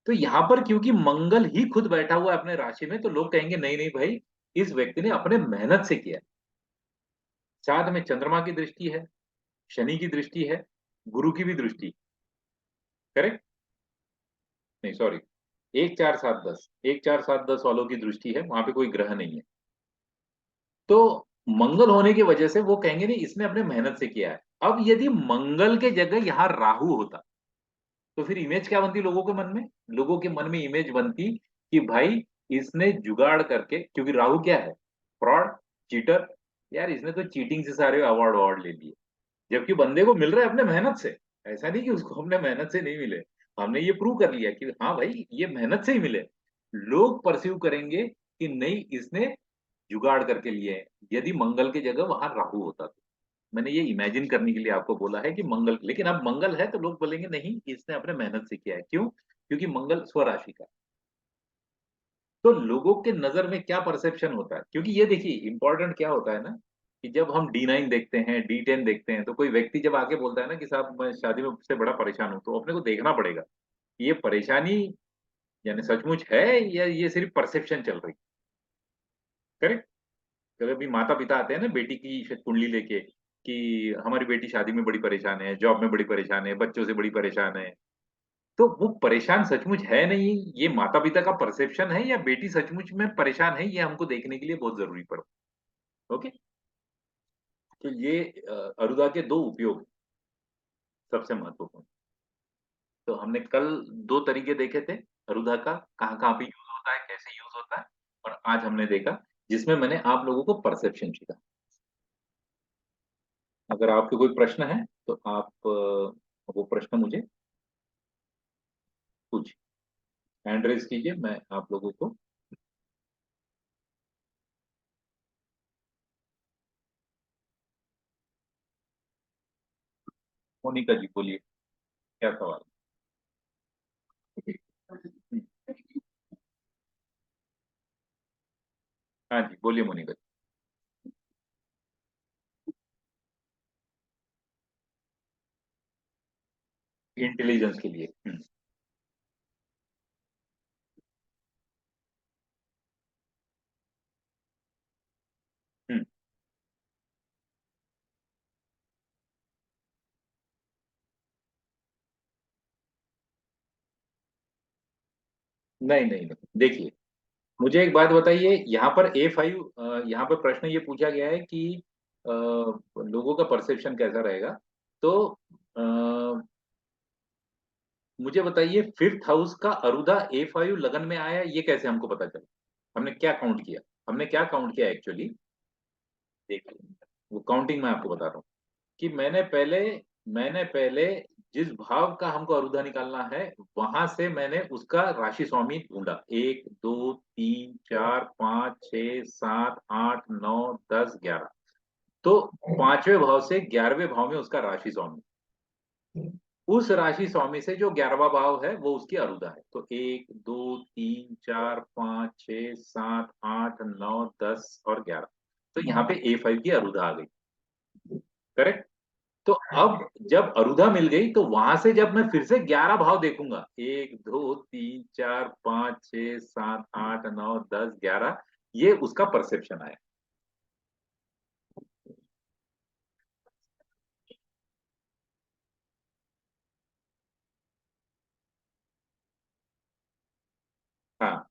तो यहाँ पर क्योंकि मंगल ही खुद बैठा हुआ है अपने राशि में, तो लोग कहेंगे नहीं नहीं भाई, इस व्यक्ति ने अपने मेहनत से किया है। साथ में चंद्रमा की दृष्टि है, शनि की दृष्टि है, गुरु की भी दृष्टि। करेक्ट, नहीं सॉरी, 1 4 7 10, 1 4 7 10 वालों की दृष्टि है, वहां पे कोई ग्रह नहीं है। तो मंगल होने की वजह से वो कहेंगे नहीं इसने अपने मेहनत से किया है। अब यदि मंगल के जगह यहाँ राहु होता, तो फिर इमेज क्या बनती लोगों के मन में, लोगों के मन में इमेज बनती कि भाई इसने जुगाड़ करके, क्योंकि राहु क्या है, फ्रॉड, चीटर, यार इसने तो चीटिंग से सारे अवार्ड अवार्ड ले लिए, जबकि बंदे को मिल रहा है अपने मेहनत से। ऐसा नहीं कि उसको अपने मेहनत से नहीं मिले, हमने ये प्रूव कर लिया कि हाँ भाई ये मेहनत से ही मिले। लोग परस्यू करेंगे कि नहीं इसने जुगाड़ करके लिए है, यदि मंगल की जगह वहां राहु होता तो। मैंने ये इमेजिन करने के लिए आपको बोला है कि मंगल, लेकिन अब मंगल है तो लोग बोलेंगे नहीं इसने अपने मेहनत से किया है। क्यों? क्योंकि मंगल स्वराशि का। तो लोगों के नजर में क्या परसेप्शन होता है, क्योंकि ये देखिए इंपॉर्टेंट क्या होता है ना, कि जब हम D9 देखते हैं, D10 देखते हैं, तो कोई व्यक्ति जब आके बोलता है ना कि साहब मैं शादी में से बड़ा परेशान हूं, तो अपने को देखना पड़ेगा कि ये परेशानी यानी सचमुच है या ये सिर्फ परसेप्शन चल रही है। करेक्ट। कभी माता पिता आते हैं ना बेटी की कुंडली लेके कि हमारी बेटी शादी में बड़ी परेशान है, जॉब में बड़ी परेशान है, बच्चों से बड़ी परेशान है। तो वो परेशान सचमुच है नहीं, ये माता पिता का परसेप्शन है या बेटी सचमुच में परेशान है, ये हमको देखने के लिए बहुत जरूरी पड़ा। ओके। तो ये अरुदा के दो उपयोग सबसे महत्वपूर्ण। तो हमने कल दो तरीके देखे थे अरुदा का, कहाँ कहाँ पे यूज होता है, कैसे यूज होता है। और आज हमने देखा जिसमें मैंने आप लोगों को परसेप्शन सीखा। अगर आपके कोई प्रश्न है तो आप वो प्रश्न मुझे पूछिए, हैंड रेज कीजिए, मैं आप लोगों को। मोनिका जी बोलिए, क्या सवाल है? हाँ जी बोलिए मोनिका जी, इंटेलिजेंस के लिए। हम्म, नहीं नहीं नहीं, देखिए, मुझे एक बात बताइए, यहाँ पर A5, यहाँ पर प्रश्न ये पूछा गया है कि लोगों का परसेप्शन कैसा रहेगा। तो अ, मुझे बताइए, फिफ्थ हाउस का अरुदा A5 लगन में आया, ये कैसे हमको पता चला? हमने क्या काउंट किया? हमने क्या काउंट किया एक्चुअली? देखिए, वो काउंटिंग मैं आपको बता रहा हूँ कि मैंने पहले जिस भाव का हमको अरुदा निकालना है, वहां से मैंने उसका राशि स्वामी ढूंढा। 1 2 3 4 5 6 7 8 9 10 11। तो पांचवें भाव से 11वें भाव में उसका राशि स्वामी, उस राशि स्वामी से जो 11वां भाव है वो उसकी अरुदा है। तो 1 2 3 4 5 6 7 8 9 10 और 11। तो यहाँ पे A5 की अरुदा आ गई। करेक्ट। तो अब जब अरुधा मिल गई तो वहां से जब मैं फिर से 11 भाव देखूंगा, 1 2 3 4 5 6 7 8 9 10 11, ये उसका परसेप्शन आया। हाँ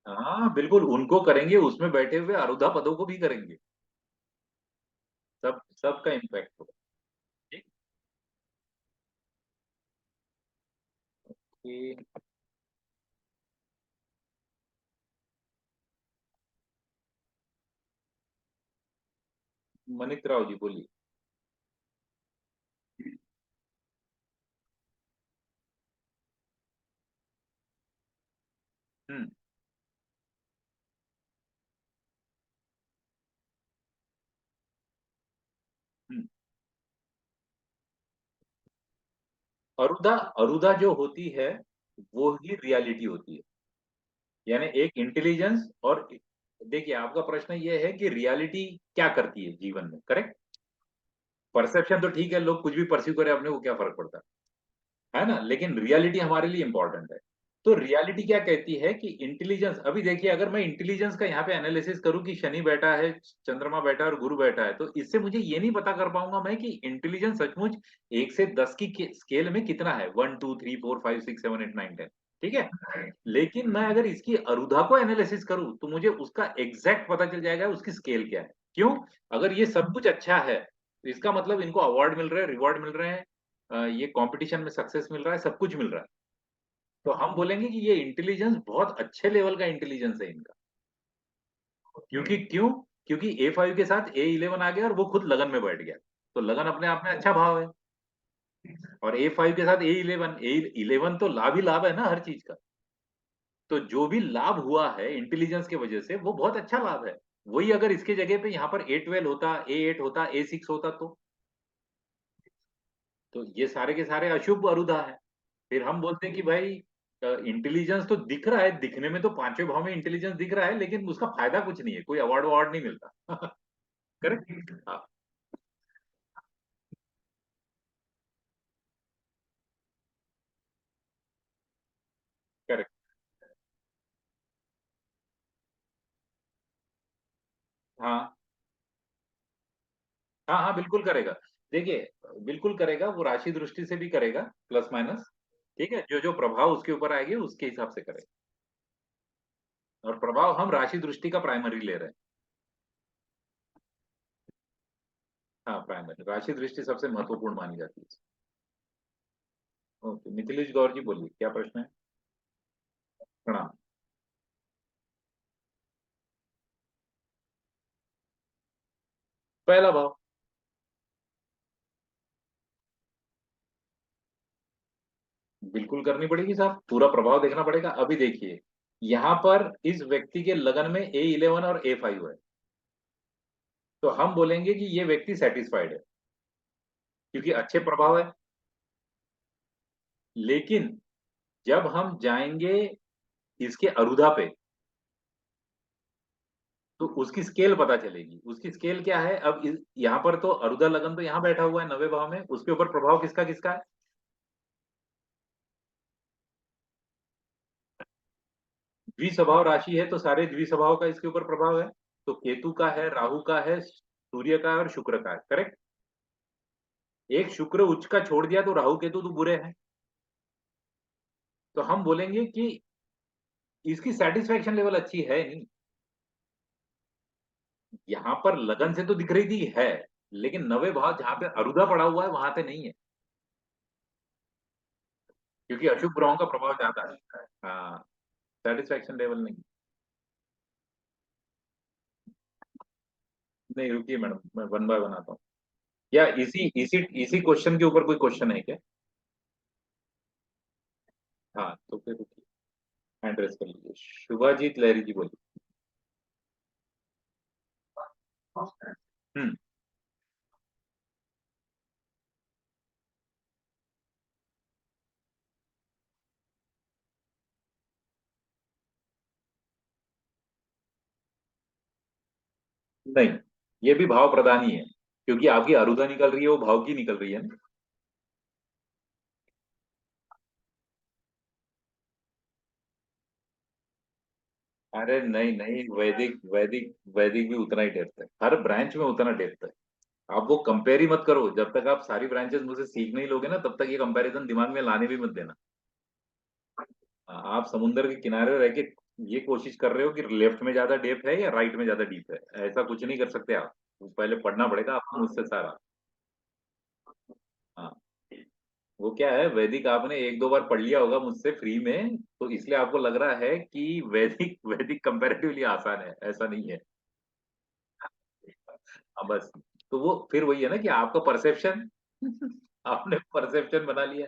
हाँ बिल्कुल, उनको करेंगे, उसमें बैठे हुए अरुधा पदों को भी करेंगे। सब सबका इम्पैक्ट होगा। ठीक। कि मनित राव जी बोलिए। हम्म। हम्म। अरुदा, अरुदा जो होती है वो ही रियलिटी होती है। यानी एक इंटेलिजेंस और, देखिए आपका प्रश्न ये है कि रियलिटी क्या करती है जीवन में, करेक्ट। परसेप्शन तो ठीक है, लोग कुछ भी परस्यू करें, अपने को क्या फर्क पड़ता है ना, लेकिन रियलिटी हमारे लिए इंपॉर्टेंट है। तो रियलिटी क्या कहती है कि इंटेलिजेंस, अभी देखिए अगर मैं इंटेलिजेंस का यहाँ पे एनालिसिस करूं कि शनि बैठा है, चंद्रमा बैठा है और गुरु बैठा है, तो इससे मुझे ये नहीं पता कर पाऊंगा मैं कि इंटेलिजेंस सचमुच 1 से 10 की स्केल में कितना है, 1 2 3 4 5 6 7 8 9 10। ठीक है। लेकिन मैं अगर इसकी अरुधा को एनालिसिस करूं तो मुझे उसका एग्जैक्ट पता चल जाएगा उसकी स्केल क्या है। क्यों? अगर ये सब कुछ अच्छा है तो इसका मतलब इनको अवार्ड मिल रहे हैं, रिवॉर्ड मिल रहे हैं, ये कंपटीशन में सक्सेस मिल रहा है, सब कुछ मिल रहा है। तो हम बोलेंगे कि ये इंटेलिजेंस बहुत अच्छे लेवल का इंटेलिजेंस है इनका। क्योंकि क्यों? क्योंकि A5 के साथ A11 आ गया और वो खुद लगन में बैठ गया। तो लगन अपने आप में अच्छा भाव है। और A5 के साथ A11 तो लाभ ही लाभ है ना हर चीज का। तो जो भी लाभ हुआ है इंटेलिजेंस की वजह से वो बहुत अच्छा लाभ है। वही अगर इसके जगह पे यहाँ पर A12 होता, A8 होता, A6 होता, तो ये सारे के सारे अशुभ अरुदा है। फिर हम बोलते हैं कि भाई इंटेलिजेंस तो दिख रहा है, दिखने में तो पांचवें भाव में इंटेलिजेंस दिख रहा है, लेकिन उसका फायदा कुछ नहीं है, कोई अवार्ड अवार्ड नहीं मिलता। करेक्ट। हाँ। करेक्ट। हाँ हाँ हाँ, बिल्कुल करेगा। देखिए, बिल्कुल करेगा, वो राशि दृष्टि से भी करेगा, प्लस माइनस। ठीक है, जो जो प्रभाव उसके ऊपर आएगी उसके हिसाब से करेगा। और प्रभाव हम राशि दृष्टि का प्राइमरी ले रहे हैं। हाँ, प्राइमरी राशि दृष्टि सबसे महत्वपूर्ण मानी जाती है। ओके, मिथिलेश गौर जी बोलिए, क्या प्रश्न है? प्रणाम। पहला भाव। बिल्कुल करनी पड़ेगी साहब, पूरा प्रभाव देखना पड़ेगा। अभी देखिए, यहाँ पर इस व्यक्ति के लगन में A11 और A5 है, तो हम बोलेंगे कि ये व्यक्ति सेटिस्फाइड है, क्योंकि अच्छे प्रभाव है। लेकिन जब हम जाएंगे इसके अरुधा पे, तो उसकी स्केल पता चलेगी। उसकी स्केल क्या है? अब यहाँ पर तो अरुधा लगन तो यहाँ बैठा हुआ है 90 भाव में, उसके ऊपर प्रभाव किसका किसका है? द्विस्वभाव राशि है, तो सारे द्विस्वभाव का इसके ऊपर प्रभाव है। तो केतु का है, राहु का है, सूर्य का है और शुक्र का है, करेक्ट। एक शुक्र उच्च का छोड़ दिया तो राहु केतु तो बुरे हैं। तो हम बोलेंगे कि इसकी सेटिस्फेक्शन लेवल अच्छी है नहीं। यहाँ पर लगन से तो दिख रही थी है, लेकिन 90 भाव जहाँ पे अरुधा पड़ा हुआ है वहां पे नहीं है, क्योंकि अशुभ ग्रहों का प्रभाव ज्यादा है। हाँ, सेटिस्फेक्शन लेवल नहीं। नहीं, रुकिए मैडम, मैं वन बाय वन आता हूँ। या इसी इसी इसी क्वेश्चन के ऊपर कोई क्वेश्चन है क्या? हाँ, तो फिर रुकिए, हैंड रेस कर लीजिए। शुभाजीत लहरी जी बोलिए। हम्म। नहीं, ये भी भाव प्रधान ही है, क्योंकि आपकी अरुदा निकल रही है, वो भाव की निकल रही है ना। अरे नहीं नहीं, वैदिक वैदिक वैदिक भी उतना ही डेप्थ है, हर ब्रांच में उतना डेप्थ है। आप वो कंपेयर ही मत करो, जब तक आप सारी ब्रांचेस मुझसे सीख नहीं लोगे ना, तब तक ये कंपैरिजन दिमाग में लाने भी मत देना। आप समुंदर के किनारे रह के ये कोशिश कर रहे हो कि लेफ्ट में ज्यादा डेप्थ है या राइट में ज्यादा डीप है, ऐसा कुछ नहीं कर सकते आप। वो पहले पढ़ना पड़ेगा आपको मुझसे सारा। हाँ, वो क्या है, वैदिक आपने एक दो बार पढ़ लिया होगा मुझसे फ्री में, तो इसलिए आपको लग रहा है कि वैदिक वैदिक कंपैरेटिवली आसान है, ऐसा नहीं है। हाँ बस, तो वो फिर वही है ना कि आपका परसेप्शन आपने परसेप्शन बना लिया।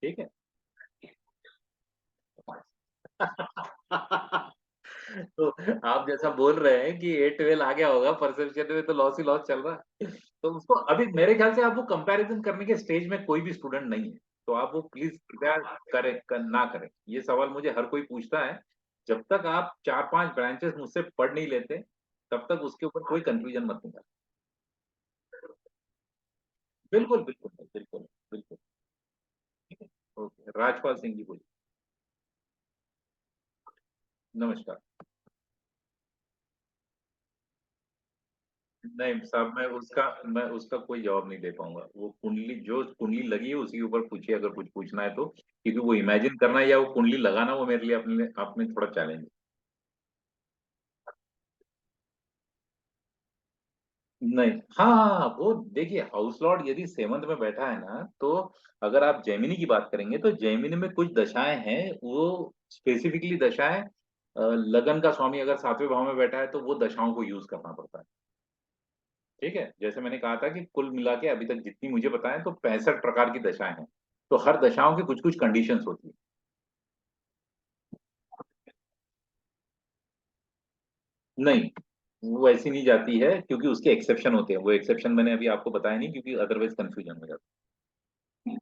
ठीक है। तो आप जैसा बोल रहे हैं कि 8-12 आ गया होगा परसेप्शन में, तो लॉस ही लॉस चल रहा है। तो उसको अभी मेरे ख्याल से आप वो कंपैरिजन करने के स्टेज में कोई भी स्टूडेंट नहीं है, तो आप वो प्लीज कृपया ना करें। ये सवाल मुझे हर कोई पूछता है। जब तक आप 4-5 ब्रांचेस मुझसे पढ़ नहीं लेते, तब तक उसके ऊपर कोई कंफ्यूजन मत निकाल। बिल्कुल बिल्कुल बिल्कुल बिल्कुल। ठीक है। ओके, राजपाल सिंह जी बोलिए। नमस्कार। नहीं साहब, मैं उसका कोई जवाब नहीं दे पाऊंगा। वो कुंडली, जो कुंडली लगी है उसी के ऊपर पूछिए, अगर कुछ पूछना है तो, क्योंकि वो इमेजिन करना या वो कुंडली लगाना, वो मेरे लिए अपने आप में थोड़ा चैलेंज है। नहीं, हाँ हाँ हाँ, वो देखिए, हाउस लॉर्ड यदि सेवंथ में बैठा है ना, तो अगर आप जेमिनी की बात करेंगे तो जेमिनी में कुछ दशाएं हैं, वो स्पेसिफिकली दशाएं, लगन का स्वामी अगर 7वें भाव में बैठा है तो वो दशाओं को यूज करना पड़ता है। ठीक है, जैसे मैंने कहा था कि कुल मिला के अभी तक जितनी मुझे पता है तो 65 प्रकार की दशाएं हैं, तो हर दशाओं की कुछ कुछ कंडीशंस होती है। नहीं, वो ऐसी नहीं जाती है, क्योंकि उसके एक्सेप्शन होते हैं। वो एक्सेप्शन मैंने अभी आपको बताया नहीं, क्योंकि अदरवाइज कंफ्यूजन हो जाता है।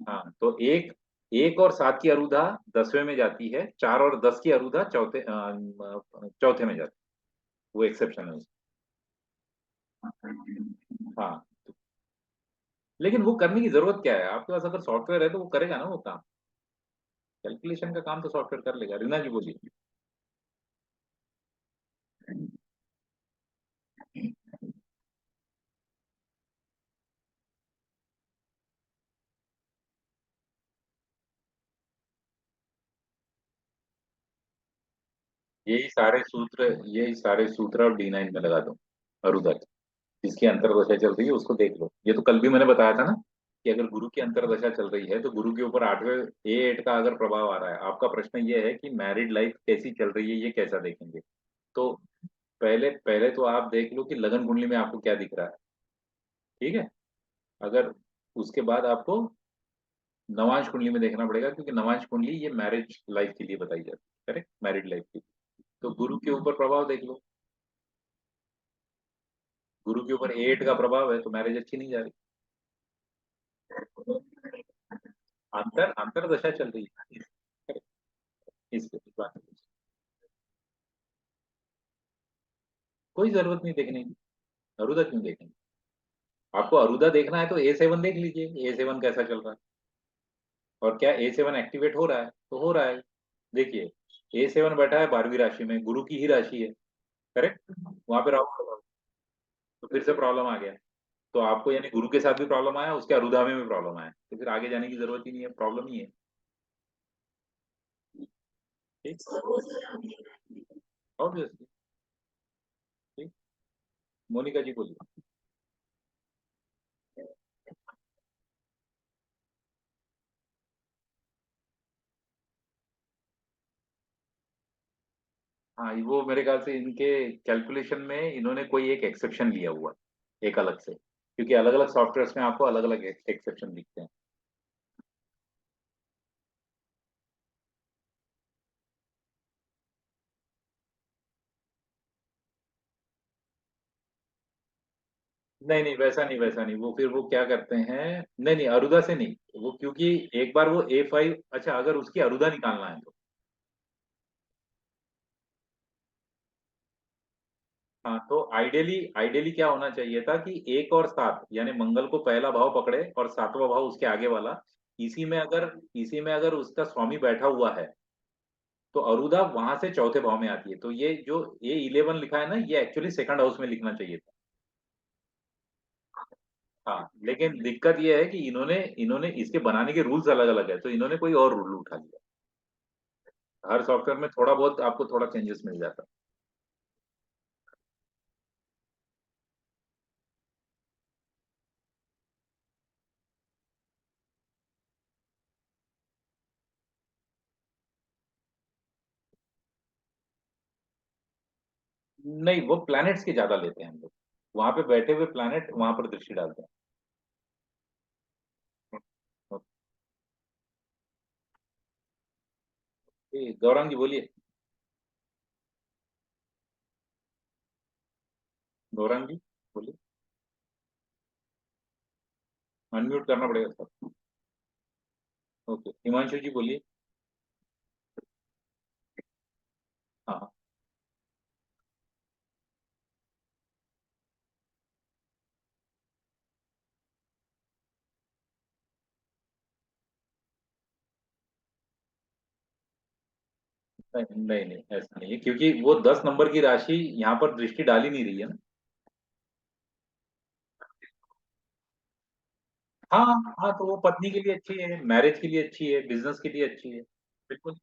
हाँ, तो एक, 1 और 7 की अरुधा 10वें में जाती है, 4 और 10 की अरुधा चौथे में जाती है। वो एक्सेप्शन है हाँ, लेकिन वो करने की जरूरत क्या है? आपके पास अगर सॉफ्टवेयर है तो वो करेगा ना वो काम। कैलकुलेशन का काम तो सॉफ्टवेयर कर लेगा। रीना जी बोलिए। यही सारे सूत्र और D9 में लगा दो, अरुदा की। जिसकी अंतर्दशा चल रही है उसको देख लो। ये तो कल भी मैंने बताया था ना कि अगर गुरु की अंतर्दशा चल रही है तो गुरु के ऊपर 8वें A8 का अगर प्रभाव आ रहा है, आपका प्रश्न ये है कि मैरिड लाइफ कैसी चल रही है, ये कैसा देखेंगे। तो पहले पहले तो आप देख लो कि लगन कुंडली में आपको क्या दिख रहा है। ठीक है। अगर उसके बाद आपको नवांश कुंडली में देखना पड़ेगा, क्योंकि नवांश कुंडली ये मैरिज लाइफ के लिए बताई जाती है, करेक्ट, मैरिड लाइफ की। तो गुरु के ऊपर प्रभाव देख लो। गुरु के ऊपर A8 का प्रभाव है तो मैरिज अच्छी नहीं जा रही। अंतर दशा चल रही है। Correct? इस बात की कोई जरूरत नहीं देखने की। अरुदा क्यों देखेंगे? आपको अरुदा देखना है तो A7 देख लीजिए, A7 कैसा चल रहा है। और क्या A7 एक्टिवेट हो रहा है? तो हो रहा है। देखिए, A7 बैठा है 12वीं राशि में, गुरु की ही राशि है। करेक्ट। वहां पे राहु खड़ा है, तो फिर से प्रॉब्लम आ गया। तो आपको यानी गुरु के साथ भी प्रॉब्लम आया, उसके अरुदा में भी प्रॉब्लम आया, तो फिर आगे जाने की जरूरत ही नहीं है, प्रॉब्लम ही है। ठीक। ऑब्वियसली। ठीक। मोनिका जी बोलिए। हाँ, वो मेरे ख्याल से इनके कैलकुलेशन में इन्होंने कोई एक एक्सेप्शन लिया हुआ है, एक अलग से, क्योंकि अलग अलग सॉफ्टवेयर में आपको अलग अलग एक्सेप्शन दिखते हैं। नहीं नहीं, वैसा नहीं, वो फिर वो क्या करते हैं। नहीं नहीं, अरुदा से नहीं। वो क्योंकि एक बार वो A5, अच्छा अगर उसकी अरुदा निकालना है तो। हाँ, तो आइडियली आइडियली क्या होना चाहिए था कि 1 और 7 यानी मंगल को पहला भाव पकड़े और 7वां भाव उसके आगे वाला। इसी में अगर इसी में अगर उसका स्वामी बैठा हुआ है तो अरुदा वहां से चौथे भाव में आती है। तो ये जो A11 लिखा है ना, ये एक्चुअली सेकंड हाउस में लिखना चाहिए था। हाँ, लेकिन दिक्कत ये है कि इन्होंने इन्होंने इसके बनाने के रूल्स अलग अलग है, तो इन्होंने कोई और रूल उठा लिया। हर सॉफ्टवेयर में थोड़ा बहुत आपको थोड़ा चेंजेस मिल जाता है। नहीं, वो प्लैनेट्स के ज्यादा लेते हैं हम लोग। वहां पे बैठे हुए प्लैनेट वहां पर दृष्टि डालते हैं। गौरंग जी बोलिए। गौरंग जी बोलिए। अनम्यूट करना पड़ेगा सर। ओके, हिमांशु जी बोलिए। हाँ हाँ। नहीं नहीं नहीं, ऐसा नहीं है, क्योंकि वो 10 नंबर की राशि यहाँ पर दृष्टि डाल ही नहीं रही है ना। हाँ हाँ, तो वो पत्नी के लिए अच्छी है, मैरिज के लिए अच्छी है, बिजनेस के लिए अच्छी है। बिल्कुल।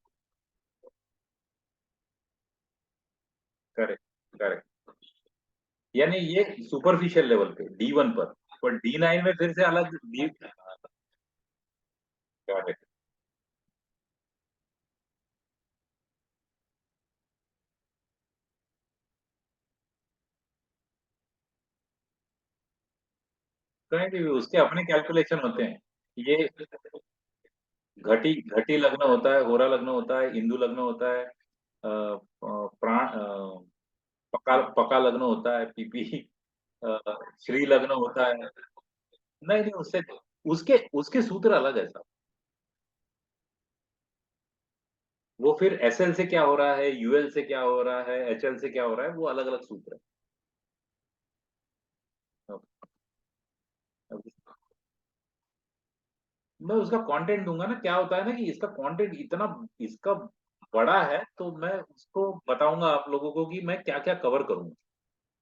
Correct correct. यानी ये सुपरफिशियल लेवल पे D1 पर D9 में फिर से अलग डी। करेक्ट। कहीं भी उसके अपने कैलकुलेशन होते हैं। ये घटी घटी लग्न होता है, होरा लग्न होता है, इंदु लग्न होता है, प्राण पका पका लग्न होता है, पीपी श्री लग्न होता है। नहीं नहीं, उससे उसके उसके सूत्र अलग है साहब। वो फिर SL से क्या हो रहा है, UL से क्या हो रहा है, HL से क्या हो रहा है, वो अलग अलग सूत्र है। अब मैं उसका कंटेंट दूंगा ना, क्या होता है ना कि इसका कंटेंट इतना इसका बड़ा है, तो मैं उसको बताऊंगा आप लोगों को कि मैं क्या क्या कवर करूंगा।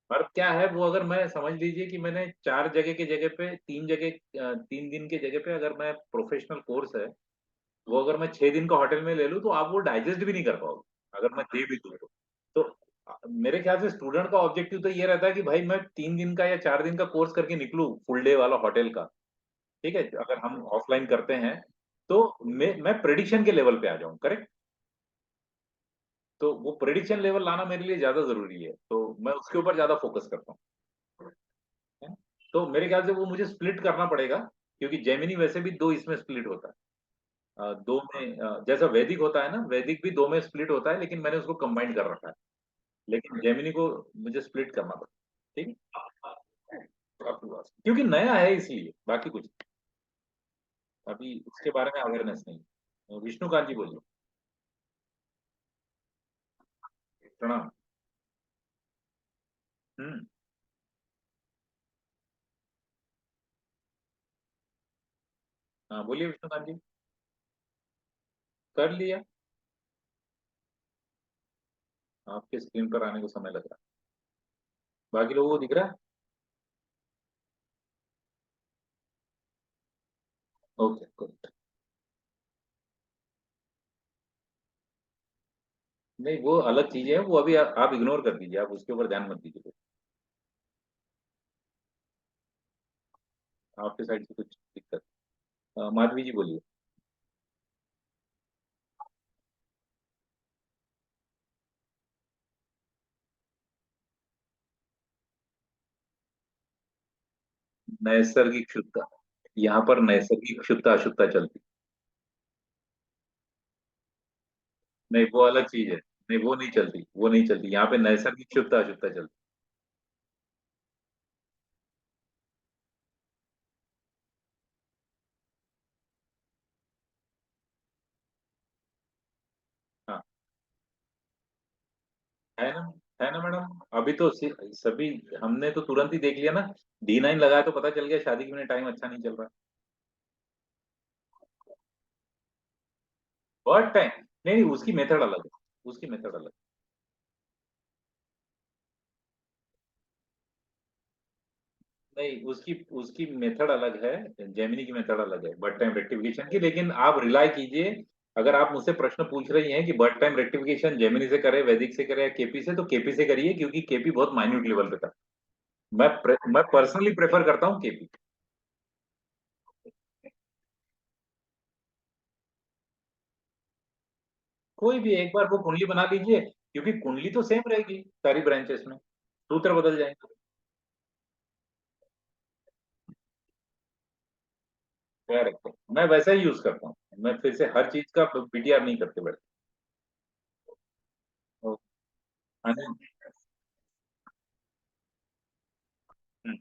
और क्या है वो, अगर मैं समझ लीजिए कि मैंने 4 जगह की जगह पे 3 जगह 3 दिन की जगह पे अगर मैं प्रोफेशनल कोर्स है, वो अगर मैं 6 दिन का होटल में ले लूँ तो आप वो डाइजेस्ट भी नहीं कर पाओगे, अगर मैं दे भी दूँ तो। मेरे ख्याल से स्टूडेंट का ऑब्जेक्टिव तो ये रहता है कि भाई मैं 3 दिन का या 4 दिन का कोर्स करके निकलूं फुल डे वाला होटल का। ठीक है, अगर हम ऑफलाइन करते हैं तो मैं प्रेडिक्शन के लेवल पे आ जाऊं, करेक्ट। तो वो प्रेडिक्शन लेवल लाना मेरे लिए ज्यादा जरूरी है, तो मैं उसके ऊपर ज्यादा फोकस करता हूँ, है? तो मेरे ख्याल से वो मुझे स्प्लिट करना पड़ेगा, क्योंकि जेमिनी वैसे भी दो इसमें स्प्लिट होता है। दो में जैसा वैदिक होता है ना, वैदिक भी दो में स्प्लिट होता है, लेकिन मैंने उसको कंबाइन कर रखा है। लेकिन जेमिनी को मुझे स्प्लिट करना पड़ेगा, ठीक है। क्योंकि नया है इसलिए, बाकी कुछ नहीं। अभी उसके बारे में अवेयरनेस नहीं है। विष्णुकांत जी बोलिए। प्रणाम। हम्म। हाँ बोलिए विष्णुकांत जी। कर लिया। आपके स्क्रीन पर आने को समय लग रहा है, बाकी लोगों को दिख रहा है। Okay good. नहीं वो अलग चीजें हैं, वो अभी आप इग्नोर कर दीजिए, आप उसके ऊपर ध्यान मत दीजिए। आपके साइड से कुछ दिक्कत। माधवी जी बोलिए। नैसर्गिक शुद्धता। यहाँ पर नैसर्गिक शुद्धता अशुद्धता चलती। नहीं वो अलग चीज है, नहीं वो नहीं चलती, वो नहीं चलती, यहाँ पे नैसर्गिक शुद्धता अशुद्धता चलती। हाँ है ना, है ना मैडम। अभी तो सभी हमने तो तुरंत ही देख लिया ना। D9 लगाया तो पता चल गया शादी के लिए टाइम अच्छा नहीं चल रहा। बर्थ टाइम, नहीं नहीं उसकी मेथड अलग है, उसकी मेथड अलग। नहीं उसकी उसकी मेथड अलग है, जेमिनी की मेथड अलग है बर्थ टाइम रेक्टिफिकेशन की, लेकिन आप रिलाई कीजिए। अगर आप मुझसे प्रश्न पूछ रही हैं कि बर्थ टाइम रेक्टिफिकेशन जेमिनी से करे, वैदिक से करे या केपी से, तो केपी से करिए, क्योंकि केपी बहुत माइन्यूट लेवल पे था। मैं पर्सनली प्रेफर करता हूँ केपी। कोई भी एक बार वो कुंडली बना लीजिए, क्योंकि कुंडली तो सेम रहेगी सारी ब्रांचेस में, सूत्र बदल जाएंगे। करेक्ट, मैं वैसा ही यूज करता हूँ, मैं फिर से हर चीज का पीटीआर नहीं करते बैठे। ओ, हाँ जी। हम्म,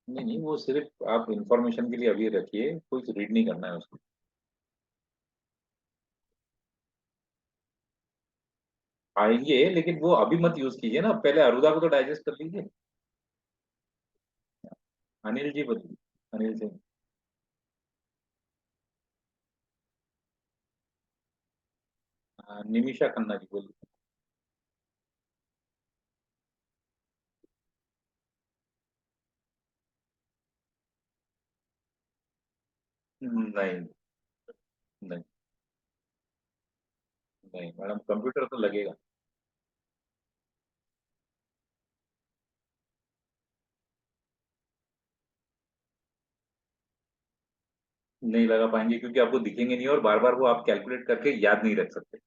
नहीं नहीं वो सिर्फ आप इंफॉर्मेशन के लिए अभी रखिए, कुछ रीड नहीं करना है उसको। आएंगे, लेकिन वो अभी मत यूज कीजिए ना, पहले अरुदा को तो डाइजेस्ट कर लीजिए। अनिल जी बोलिए। अनिल सिंह। निमिषा खन्ना जी बोलिए। नहीं नहीं नहीं मैडम, कंप्यूटर तो लगेगा। नहीं लगा पाएंगे, क्योंकि आपको दिखेंगे नहीं और बार बार वो आप कैलकुलेट करके याद नहीं रख सकते।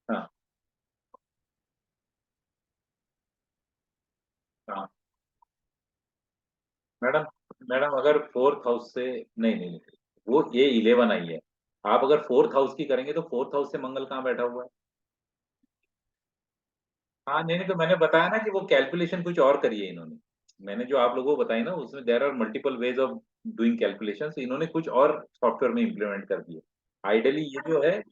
हाँ हाँ मैडम। मैडम अगर फोर्थ हाउस से, नहीं नहीं नहीं, वो ये 11 आई है। आप अगर फोर्थ हाउस की करेंगे तो फोर्थ हाउस से मंगल कहाँ बैठा हुआ है। हाँ नहीं नहीं, तो मैंने बताया ना कि वो कैलकुलेशन कुछ और करी है इन्होंने। मैंने जो आप लोगों को बताई ना, उसमें there are multiple ways of doing calculation, इन्होंने कुछ और सॉफ्टवेयर में इम्प्लीमेंट कर दिए। आइडियली ये जो है,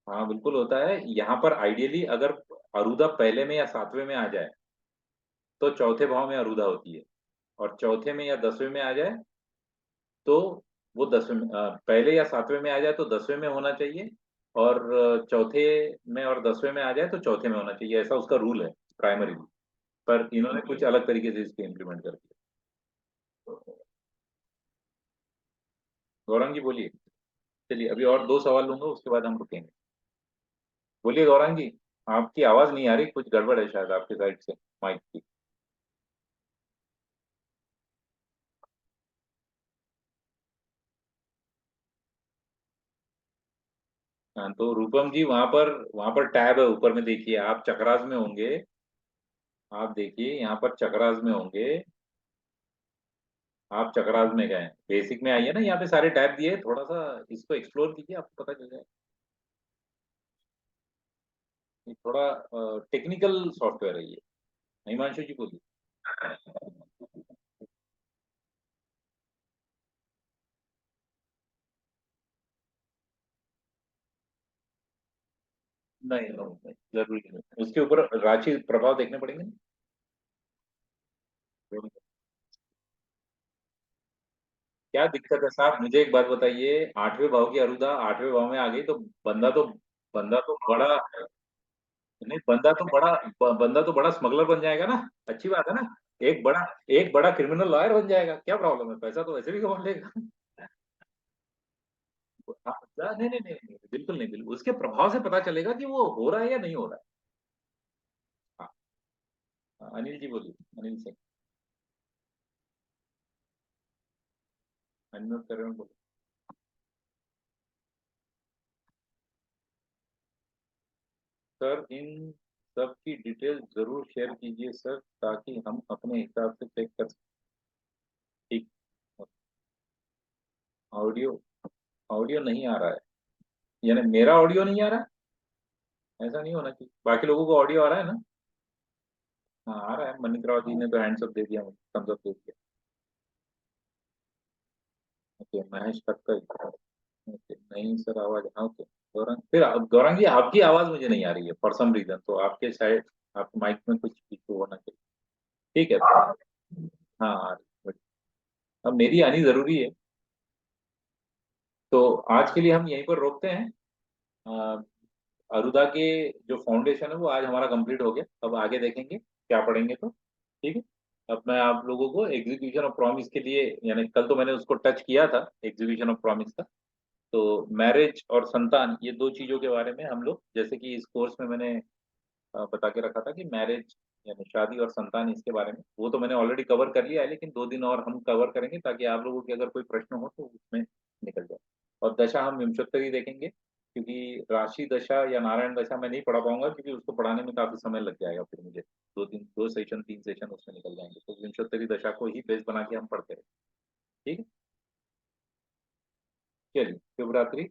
हाँ बिल्कुल होता है यहाँ पर। आइडियली अगर अरुदा पहले में या सातवें में आ जाए तो चौथे भाव में अरुदा होती है, और चौथे में या 10वें में आ जाए तो वो 10वें में, पहले या 7वें में आ जाए तो 10वें में होना चाहिए, और चौथे में और 10वें में आ जाए तो चौथे में होना चाहिए, ऐसा उसका रूल है प्राइमरी। पर इन्होंने कुछ अलग तरीके से इसको इम्प्लीमेंट कर दिया। गौरंग जी बोलिए। चलिए अभी और दो सवाल लूंगा, उसके बाद हम रुकेंगे। बोलिए गौरंग जी। आपकी आवाज नहीं आ रही, कुछ गड़बड़ है शायद आपके साइड से, माइक की। हाँ, तो रूपम जी वहां पर टैब है ऊपर में, देखिए आप चक्रास में होंगे। आप देखिए यहाँ पर चक्रास में होंगे। आप चक्रास में गए, बेसिक में आइए ना, यहाँ पे सारे टैब दिए, थोड़ा सा इसको एक्सप्लोर कीजिए, आपको पता चल जाएगा। ये थोड़ा टेक्निकल सॉफ्टवेयर है ये। हिमांशु जी बोलिए। नहीं नहीं नहीं, जरूरी नहीं, उसके ऊपर राशि प्रभाव देखने पड़ेंगे ना। क्या दिक्कत है साहब, मुझे एक बात बताइए, 8वें भाव की अरुदा 8वें भाव में आ गई तो बंदा तो बंदा तो बड़ा नहीं, बंदा तो बड़ा स्मगलर बन जाएगा ना। अच्छी बात है ना। एक बड़ा क्रिमिनल लॉयर बन जाएगा, क्या प्रॉब्लम है, पैसा तो वैसे भी कमा लेगा। हाँ, नहीं नहीं नहीं नहीं, बिल्कुल नहीं, बिल्कुल उसके प्रभाव से पता चलेगा कि वो हो रहा है या नहीं हो रहा है। हाँ, हाँ, अनिल जी बोलिए। अनिल सिंह। अनम्यूट कर रहे हैं, बोलिए। सर इन सब की डिटेल जरूर शेयर कीजिए सर, ताकि हम अपने हिसाब से चेक कर सकें। ठीक। ऑडियो ऑडियो नहीं आ रहा है, यानी मेरा ऑडियो नहीं आ रहा है, ऐसा नहीं होना चाहिए, बाकी लोगों को ऑडियो आ रहा है ना। हाँ आ रहा है, मनीष राव जी ने तो हैंड्स अप दे दिया, थम्स अप दे दिया। ओके, महेश ठक्कर। ओके, नहीं सर आवाज, हाँ ओके। गौरंग, गौरंग जी आपकी आवाज मुझे नहीं आ रही है फॉर सम रीजन, तो आपके साइड, आपके माइक में कुछ इशू होना चाहिए। ठीक है। हाँ आ रही है। अब मेरी आनी जरूरी है। तो आज के लिए हम यहीं पर रोकते हैं। अ, अरुदा के जो फाउंडेशन है वो आज हमारा कंप्लीट हो गया, अब आगे देखेंगे क्या पढ़ेंगे तो। ठीक है। अब मैं आप लोगों को एग्जीक्यूशन ऑफ प्रॉमिस के लिए, यानी कल तो मैंने उसको टच किया था एग्जीक्यूशन ऑफ प्रॉमिस का। तो मैरिज और संतान, ये दो चीजों के बारे में हम लोग, जैसे कि इस कोर्स में मैंने बता के रखा था कि मैरिज यानी शादी और संतान, इसके बारे में वो तो मैंने ऑलरेडी कवर कर लिया है, लेकिन 2 दिन और हम कवर करेंगे ताकि आप लोगों के अगर कोई प्रश्न हो तो उसमें निकल जाए। और दशा हम विंशोत्तरी देखेंगे, क्योंकि राशि दशा या नारायण दशा मैं नहीं पढ़ा पाऊंगा, क्योंकि उसको पढ़ाने में काफी समय लग जाएगा फिर मुझे, 2 सेशन 3 सेशन उसमें निकल जाएंगे, तो विंशोत्तरी दशा को ही बेस बना के हम पढ़ते रहे। ठीक है। चलिए, शुभ रात्रि।